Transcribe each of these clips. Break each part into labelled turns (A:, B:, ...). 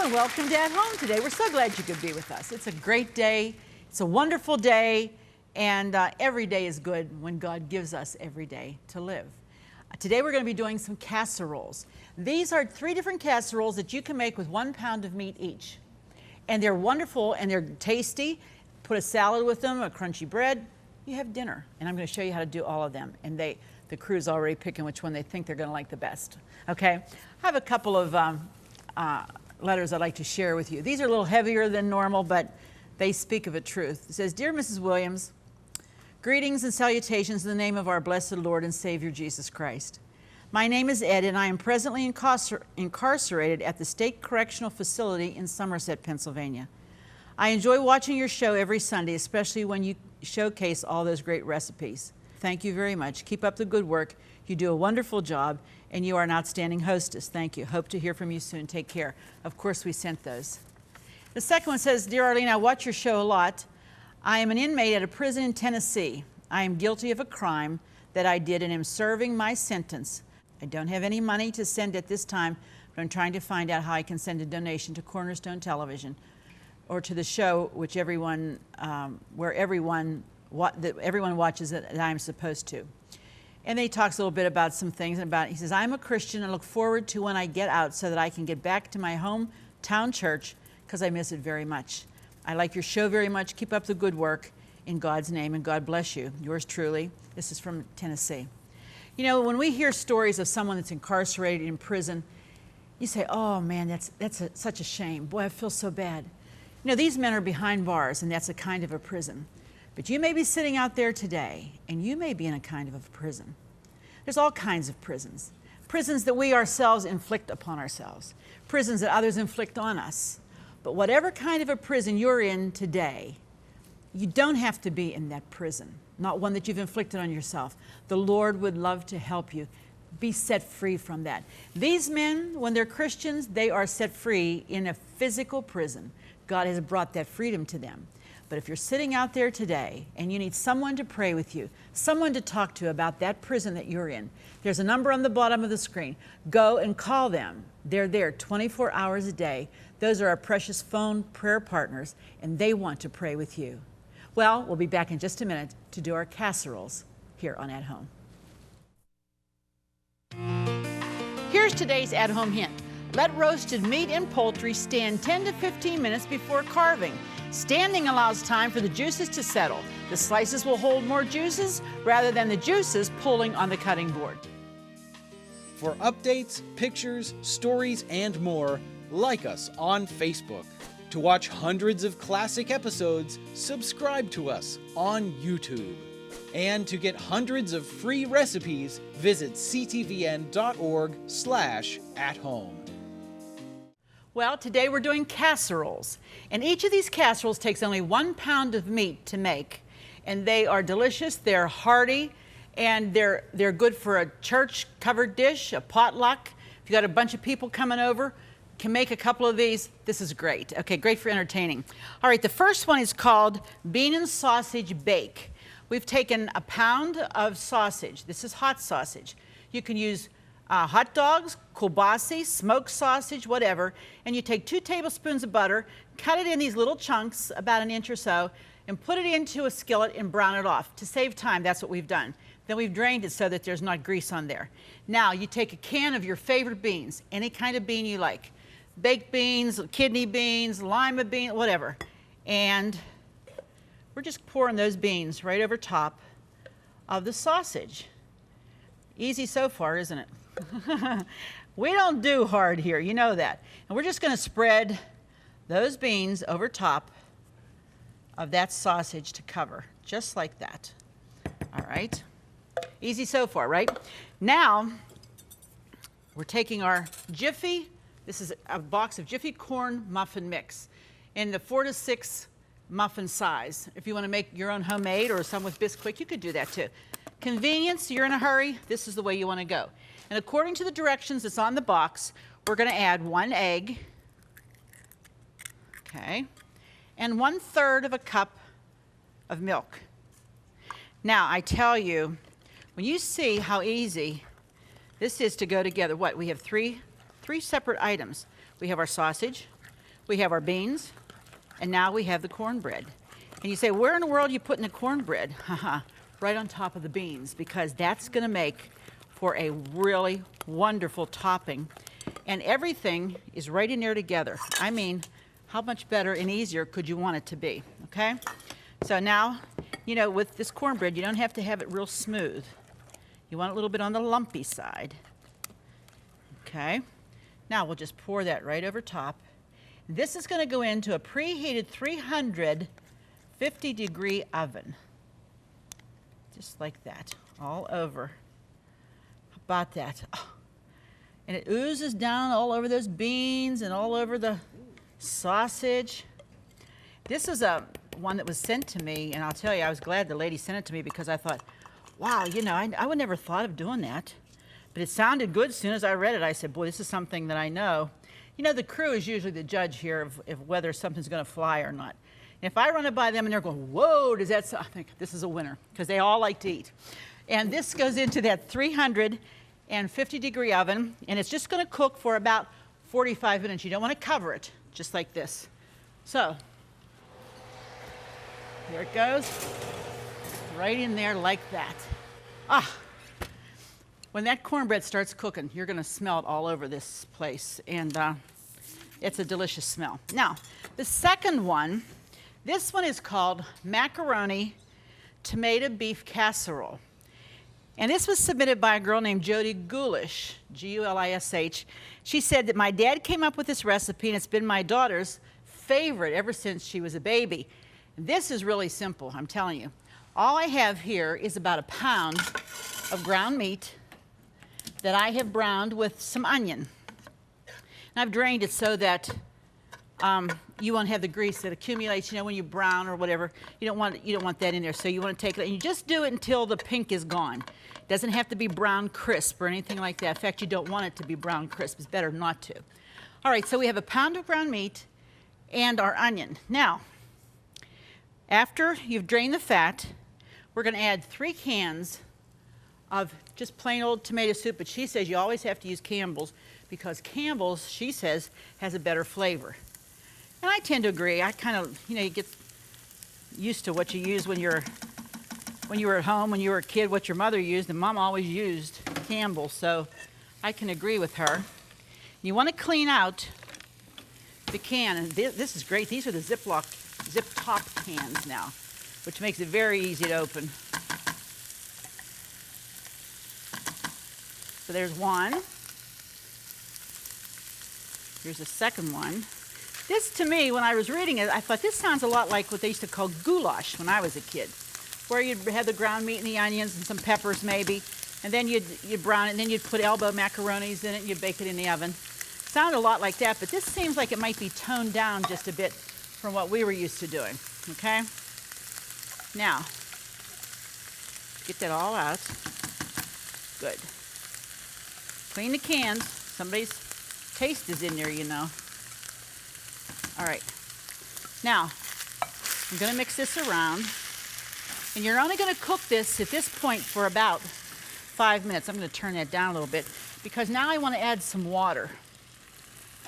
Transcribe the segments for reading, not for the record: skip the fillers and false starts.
A: and welcome to At Home today. We're so glad you could be with us. It's a great day. It's a wonderful day. And every day is good when God gives us every day to live. Today we're going to be doing some casseroles. These are 3 different casseroles that you can make with 1 pound of meat each. And they're wonderful and they're tasty. Put a salad with them, a crunchy bread. You have dinner. And I'm going to show you how to do all of them. And the crew's already picking which one they think they're going to like the best. Okay? I have a couple of letters I'd like to share with you. These are a little heavier than normal, but they speak of a truth. It says, Dear Mrs. Williams, greetings and salutations in the name of our blessed Lord and Savior Jesus Christ. My name is Ed, and I am presently incarcerated at the State Correctional Facility in Somerset, Pennsylvania. I enjoy watching your show every Sunday, especially when you showcase all those great recipes. Thank you very much. Keep up the good work. You do a wonderful job, and you are an outstanding hostess. Thank you. Hope to hear from you soon. Take care. Of course, we sent those. The second one says, Dear Arlene, I watch your show a lot. I am an inmate at a prison in Tennessee. I am guilty of a crime that I did and am serving my sentence. I don't have any money to send at this time, but I'm trying to find out how I can send a donation to Cornerstone Television or to the show which everyone watches it that I'm supposed to. And then he talks a little bit about some things. He says, I'm a Christian and look forward to when I get out so that I can get back to my hometown church because I miss it very much. I like your show very much. Keep up the good work in God's name, and God bless you. Yours truly. This is from Tennessee. You know, when we hear stories of someone that's incarcerated in prison, you say, oh man, that's such a shame. Boy, I feel so bad. You know, these men are behind bars, and that's a kind of a prison. But you may be sitting out there today, and you may be in a kind of a prison. There's all kinds of prisons. Prisons that we ourselves inflict upon ourselves. Prisons that others inflict on us. But whatever kind of a prison you're in today, you don't have to be in that prison, not one that you've inflicted on yourself. The Lord would love to help you be set free from that. These men, when they're Christians, they are set free in a physical prison. God has brought that freedom to them. But if you're sitting out there today and you need someone to pray with you, someone to talk to about that prison that you're in, there's a number on the bottom of the screen. Go and call them. They're there 24 hours a day. Those are our precious phone prayer partners, and they want to pray with you. Well, we'll be back in just a minute to do our casseroles here on At Home. Here's today's At Home hint. Let roasted meat and poultry stand 10 to 15 minutes before carving. Standing allows time for the juices to settle. The slices will hold more juices rather than the juices pulling on the cutting board.
B: For updates, pictures, stories, and more, like us on Facebook. To watch hundreds of classic episodes, subscribe to us on YouTube. And to get hundreds of free recipes, visit ctvn.org/athome.
A: Well, today we're doing casseroles. And each of these casseroles takes only 1 pound of meat to make. And they are delicious, they're hearty, and they're good for a church-covered dish, a potluck. If you got a bunch of people coming over, can make a couple of these. This is great. Okay, great for entertaining. All right, the first one is called bean and sausage bake. We've taken 1 pound of sausage. This is hot sausage. You can use hot dogs, kielbasa, smoked sausage, whatever, and you take 2 tablespoons of butter, cut it in these little chunks, about 1 inch or so, and put it into a skillet and brown it off. To save time, that's what we've done. Then we've drained it so that there's not grease on there. Now, you take a can of your favorite beans, any kind of bean you like. Baked beans, kidney beans, lima beans, whatever. And we're just pouring those beans right over top of the sausage. Easy so far, isn't it? We don't do hard here, you know that. And we're just going to spread those beans over top of that sausage to cover, just like that. All right. Easy so far, right? Now, we're taking our Jiffy. This is a box of Jiffy corn muffin mix in the 4 to 6 muffin size. If you want to make your own homemade or some with Bisquick, you could do that too. Convenience, you're in a hurry, this is the way you want to go. And according to the directions that's on the box, we're going to add 1 egg, okay, and 1/3 of a cup of milk. Now, I tell you, when you see how easy this is to go together, what, we have three separate items. We have our sausage, We have our beans, and now we have the cornbread. And you say, where in the world are you putting the cornbread? Haha, right on top of the beans, because that's going to make for a really wonderful topping. And everything is right in there together. I mean, how much better and easier could you want it to be, okay? So now, you know, with this cornbread, you don't have to have it real smooth. You want it a little bit on the lumpy side. Okay, now we'll just pour that right over top. This is going to go into a preheated 350-degree oven. Just like that, all over. How about that? Oh. And it oozes down all over those beans and all over the sausage. This is one that was sent to me, and I'll tell you, I was glad the lady sent it to me because I thought, wow, you know, I would never thought of doing that. But it sounded good as soon as I read it. I said, boy, this is something that I know. You know, the crew is usually the judge here of whether something's going to fly or not. And if I run it by them and they're going, whoa, does that sound? I think this is a winner because they all like to eat. And this goes into that 350-degree oven, and it's just going to cook for about 45 minutes. You don't want to cover it, just like this. So, here it goes, right in there like that. Ah, when that cornbread starts cooking, you're going to smell it all over this place, and it's a delicious smell. Now, the second one, this one is called Macaroni Tomato Beef Casserole. And this was submitted by a girl named Jody Gulish, G-U-L-I-S-H. She said that my dad came up with this recipe, and it's been my daughter's favorite ever since she was a baby. This is really simple, I'm telling you. All I have here is about a pound of ground meat that I have browned with some onion. And I've drained it so that you won't have the grease that accumulates, you know, when you brown or whatever. You don't want that in there, so you want to take it and you just do it until the pink is gone. It doesn't have to be brown crisp or anything like that. In fact, you don't want it to be brown crisp. It's better not to. All right, so we have a pound of ground meat and our onion. Now, after you've drained the fat, we're going to add 3 cans of just plain old tomato soup, but she says you always have to use Campbell's because Campbell's, she says, has a better flavor. And I tend to agree. I kind of, you know, you get used to what you use when you were at home, when you were a kid, what your mother used, and Mom always used Campbell's, so I can agree with her. You want to clean out the can, and this is great. These are the zip top cans now, which makes it very easy to open. So there's one. Here's the second one. This, to me, when I was reading it, I thought this sounds a lot like what they used to call goulash when I was a kid, where you'd have the ground meat and the onions and some peppers maybe, and then you'd brown it, and then you'd put elbow macaronis in it, and you'd bake it in the oven. Sounded a lot like that, but this seems like it might be toned down just a bit from what we were used to doing, okay? Now, get that all out. Good. Clean the cans. Somebody's taste is in there, you know. All right. Now, I'm going to mix this around. And you're only going to cook this at this point for about 5 minutes. I'm going to turn that down a little bit because now I want to add some water.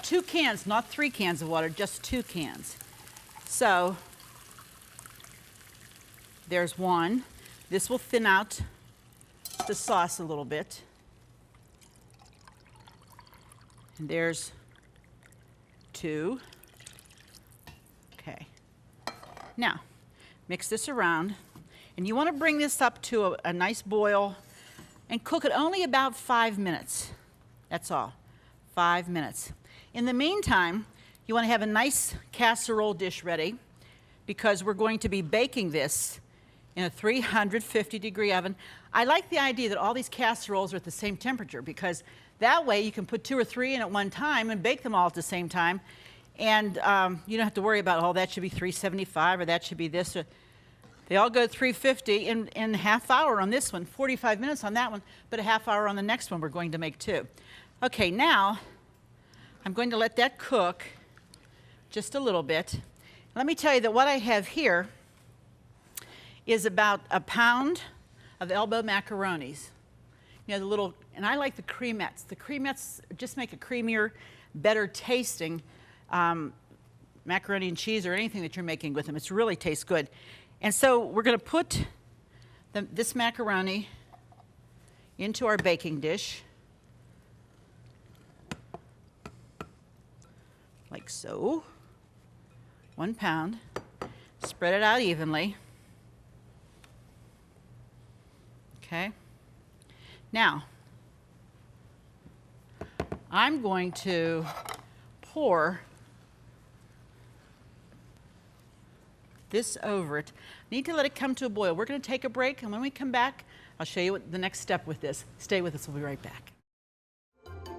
A: 2 cans, not 3 cans of water, just 2 cans. So, there's one. This will thin out the sauce a little bit. And there's 2. Okay. Now, mix this around. And you want to bring this up to a nice boil and cook it only about 5 minutes. That's all. 5 minutes. In the meantime, you want to have a nice casserole dish ready because we're going to be baking this in a 350-degree oven. I like the idea that all these casseroles are at the same temperature because that way you can put 2 or 3 in at one time and bake them all at the same time. And you don't have to worry about, oh, that should be 375 or that should be this. They all go 350 in a half hour on this one, 45 minutes on that one, but a half hour on the next one we're going to make too. Okay, now I'm going to let that cook just a little bit. Let me tell you that what I have here is about a pound of elbow macaronis. You know, the little, and I like the creamettes. The creamettes just make a creamier, better tasting macaroni and cheese or anything that you're making with them. It really tastes good. And so we're going to put this macaroni into our baking dish, like so. 1 pound. Spread it out evenly. Okay. Now, I'm going to pour this over it. Need to let it come to a boil. We're going to take a break, and when we come back, I'll show you what the next step with this. Stay with us. We'll be right back.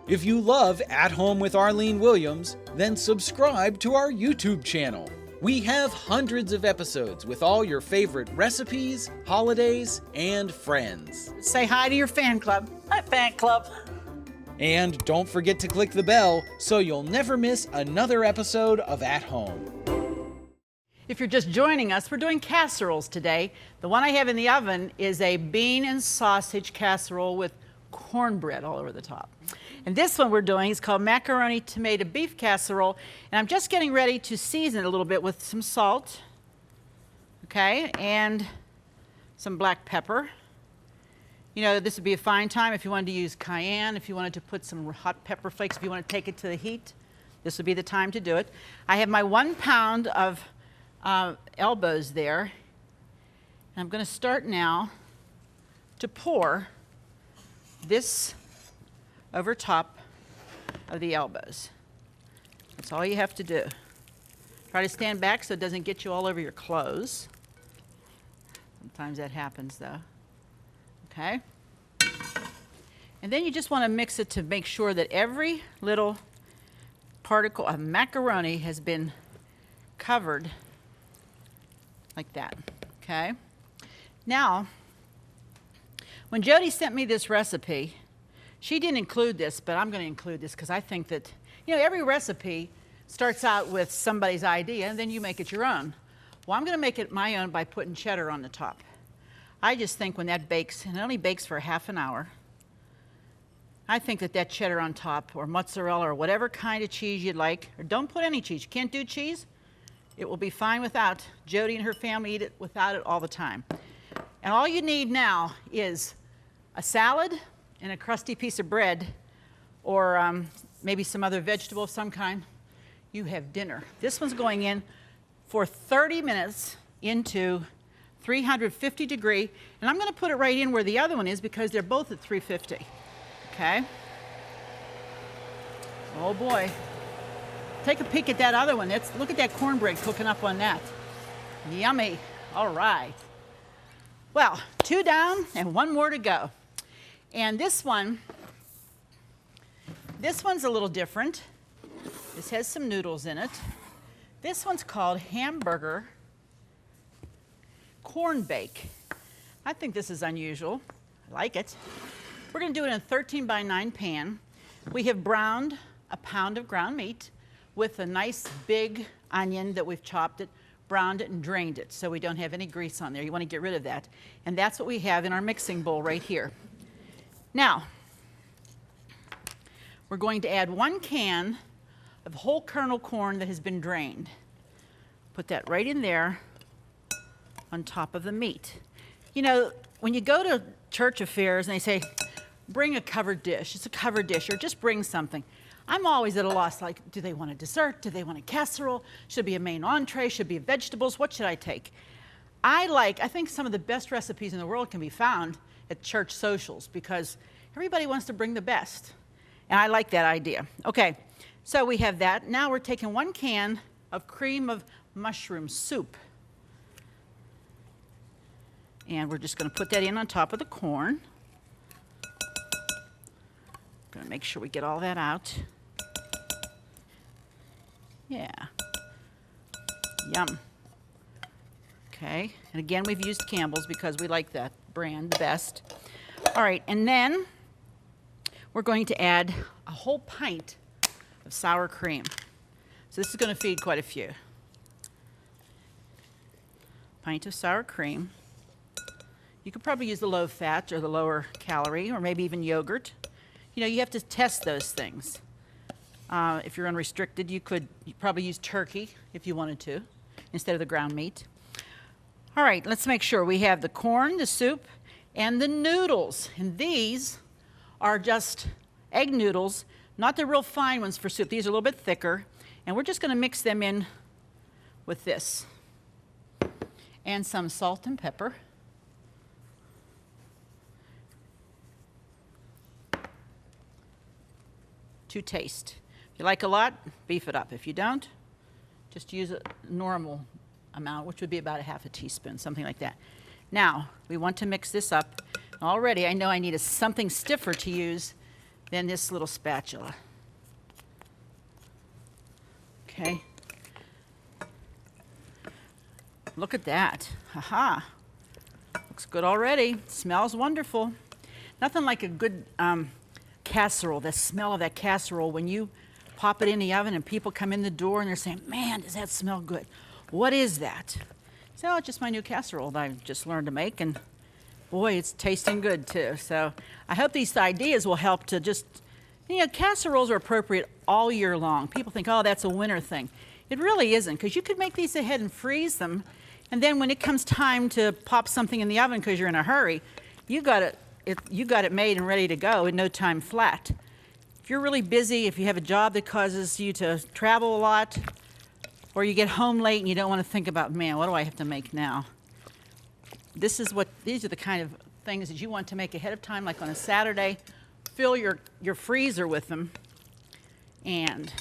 B: If you love At Home with Arlene Williams, then subscribe to our YouTube channel. We have hundreds of episodes with all your favorite recipes, holidays, and friends.
A: Say hi to your fan club.
C: Hi, fan club.
B: And don't forget to click the bell so you'll never miss another episode of At Home.
A: If you're just joining us, we're doing casseroles today. The one I have in the oven is a bean and sausage casserole with cornbread all over the top. And this one we're doing is called macaroni tomato beef casserole. And I'm just getting ready to season it a little bit with some salt, okay, and some black pepper. You know, this would be a fine time if you wanted to use cayenne, if you wanted to put some hot pepper flakes, if you want to take it to the heat. This would be the time to do it. I have my 1 pound of elbows there. And I'm going to start now to pour this over top of the elbows. That's all you have to do. Try to stand back so it doesn't get you all over your clothes. Sometimes that happens though. Okay? And then you just want to mix it to make sure that every little particle of macaroni has been covered like that. Okay? Now, when Jody sent me this recipe, she didn't include this, but I'm going to include this because I think that, you know, every recipe starts out with somebody's idea and then you make it your own. Well, I'm going to make it my own by putting cheddar on the top. I just think when that bakes, and it only bakes for half an hour, I think that that cheddar on top, or mozzarella, or whatever kind of cheese you'd like, or don't put any cheese. You can't do cheese. It will be fine without. Jody and her family eat it without it all the time. And all you need now is a salad and a crusty piece of bread, or maybe some other vegetable of some kind. You have dinner. This one's going in for 30 minutes into 350 degree, and I'm going to put it right in where the other one is because they're both at 350. Okay? Oh boy. Take a peek at that other one. Look at that cornbread cooking up on that. Yummy. All right. Well, 2 down and 1 more to go. And this one's a little different. This has some noodles in it. This one's called Hamburger corn bake. I think this is unusual. I like it. We're going to do it in a 13 by 9 pan. We have browned a pound of ground meat with a nice big onion that we've chopped it, browned it, and drained it so we don't have any grease on there. You want to get rid of that. And that's what we have in our mixing bowl right here. Now, we're going to add 1 can of whole kernel corn that has been drained. Put that right in there on top of the meat. You know, when you go to church affairs and they say, bring a covered dish, it's a covered dish, or just bring something. I'm always at a loss, like, do they want a dessert? Do they want a casserole? Should it be a main entree? Should it be vegetables? What should I take? I think some of the best recipes in the world can be found at church socials because everybody wants to bring the best. And I like that idea. Okay, so we have that. Now we're taking 1 can of cream of mushroom soup. And we're just going to put that in on top of the corn. Going to make sure we get all that out. Yeah. Yum. Okay, and again, we've used Campbell's because we like that brand the best. All right, and then we're going to add a whole pint of sour cream. So this is going to feed quite a few. Pint of sour cream. You could probably use the low fat or the lower calorie, or maybe even yogurt. You know, you have to test those things. If you're unrestricted, you'd probably use turkey if you wanted to, instead of the ground meat. All right, let's make sure we have the corn, the soup, and the noodles. And these are just egg noodles, not the real fine ones for soup. These are a little bit thicker. And we're just going to mix them in with this. And some salt and pepper. To taste. If you like a lot, beef it up. If you don't, just use a normal amount, which would be about a half a teaspoon, something like that. Now, we want to mix this up. Already, I know I need something stiffer to use than this little spatula. Okay. Look at that. Haha. Looks good already. Smells wonderful. Nothing like a good casserole, the smell of that casserole when you pop it in the oven and people come in the door and they're saying, man, does that smell good? What is that? So it's just my new casserole that I've just learned to make, and boy, it's tasting good too. So I hope these ideas will help to just, casseroles are appropriate all year long. People think, oh, that's a winter thing. It really isn't, because you could make these ahead and freeze them, and then when it comes time to pop something in the oven because you're in a hurry, you got it made and ready to go in no time flat. If you're really busy, if you have a job that causes you to travel a lot, or you get home late and you don't want to think about, man, what do I have to make now? These are the kind of things that you want to make ahead of time, like on a Saturday. Fill your freezer with them. And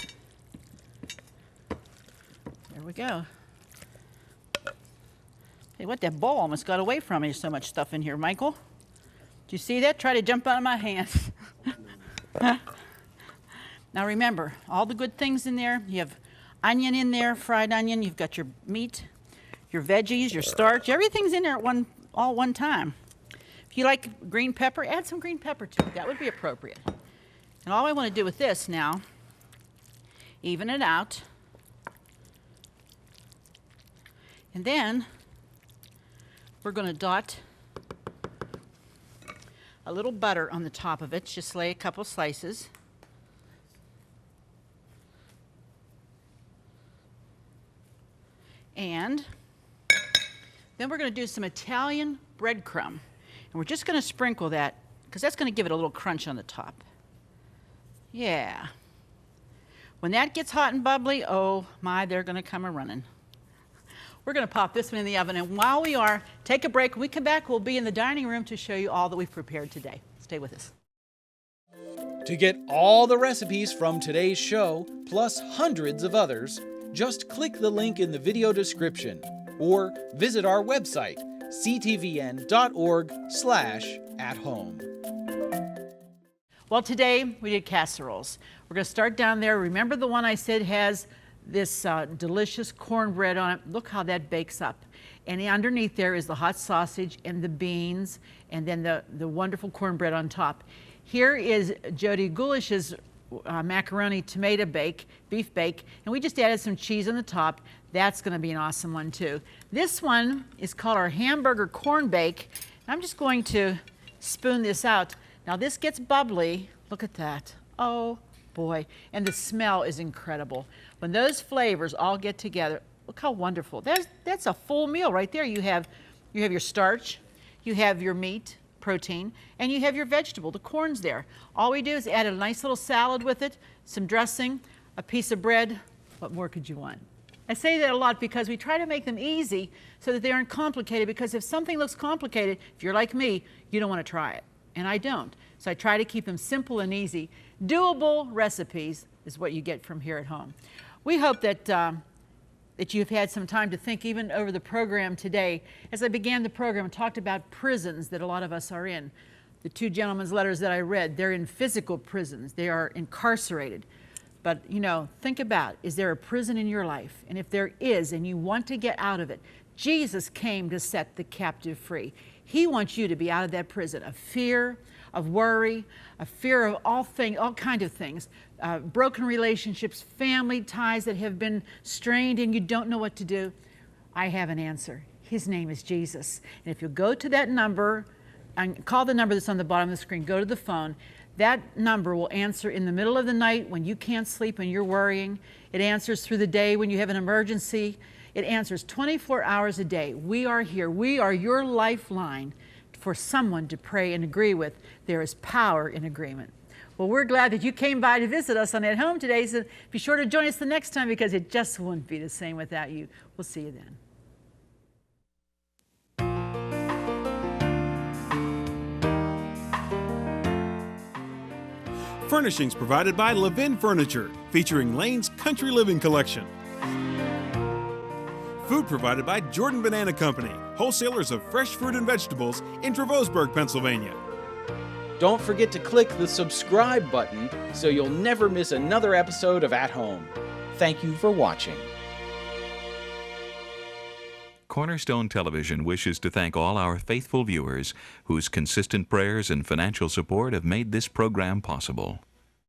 A: there we go. Hey, what, that bowl almost got away from me. There's so much stuff in here, Michael. Did you see that? Try to jump out of my hands. Now remember, all the good things in there. You have onion in there, fried onion. You've got your meat, your veggies, your starch. Everything's in there at all one time. If you like green pepper, add some green pepper to it. That would be appropriate. And all I want to do with this now, even it out. And then we're going to dot a little butter on the top of it. Just lay a couple slices. And then we're going to do some Italian breadcrumb. And we're just going to sprinkle that, because that's going to give it a little crunch on the top. Yeah. When that gets hot and bubbly, oh my, they're going to come a-running. We're going to pop this one in the oven, and while we are, take a break. When we come back, we'll be in the dining room to show you all that we've prepared today. Stay with us.
B: To get all the recipes from today's show, plus hundreds of others, just click the link in the video description or visit our website, ctvn.org/at-home.
A: Well, today we did casseroles. We're going to start down there. Remember the one I said has this delicious cornbread on it? Look how that bakes up. And underneath there is the hot sausage and the beans, and then the wonderful cornbread on top. Here is Jody Goulish's macaroni tomato bake, beef bake, and we just added some cheese on the top. That's going to be an awesome one too. This one is called our hamburger corn bake. I'm just going to spoon this out. Now this gets bubbly. Look at that. Oh boy. And the smell is incredible. When those flavors all get together, look how wonderful. That's a full meal right there. You have your starch, you have your meat, protein, and you have your vegetable, the corn's there. All we do is add a nice little salad with it, some dressing, a piece of bread. What more could you want? I say that a lot because we try to make them easy so that they aren't complicated, because if something looks complicated, if you're like me, you don't want to try it. And I don't. So I try to keep them simple and easy. Doable recipes is what you get from here at home. We hope that you've had some time to think even over the program today. As I began the program, I talked about prisons that a lot of us are in. The two gentlemen's letters that I read, they're in physical prisons. They are incarcerated. But, think about, is there a prison in your life? And if there is, and you want to get out of it, Jesus came to set the captive free. He wants you to be out of that prison of fear, of worry, of fear of all kinds of things, broken relationships, family ties that have been strained and you don't know what to do. I have an answer. His name is Jesus. And if you go to that number and call the number that's on the bottom of the screen, go to the phone, That number will answer in the middle of the night when you can't sleep and you're worrying. It answers through the day when you have an emergency. It answers 24 hours a day. We are here. We are your lifeline for someone to pray and agree with. There is power in agreement. Well, we're glad that you came by to visit us on At Home today, so be sure to join us the next time because it just wouldn't be the same without you. We'll see you then.
C: Furnishings provided by Levin Furniture, featuring Lane's Country Living Collection. Food provided by Jordan Banana Company, wholesalers of fresh fruit and vegetables in Trevosburg, Pennsylvania.
B: Don't forget to click the subscribe button so you'll never miss another episode of At Home. Thank you for watching.
D: Cornerstone Television wishes to thank all our faithful viewers whose consistent prayers and financial support have made this program possible.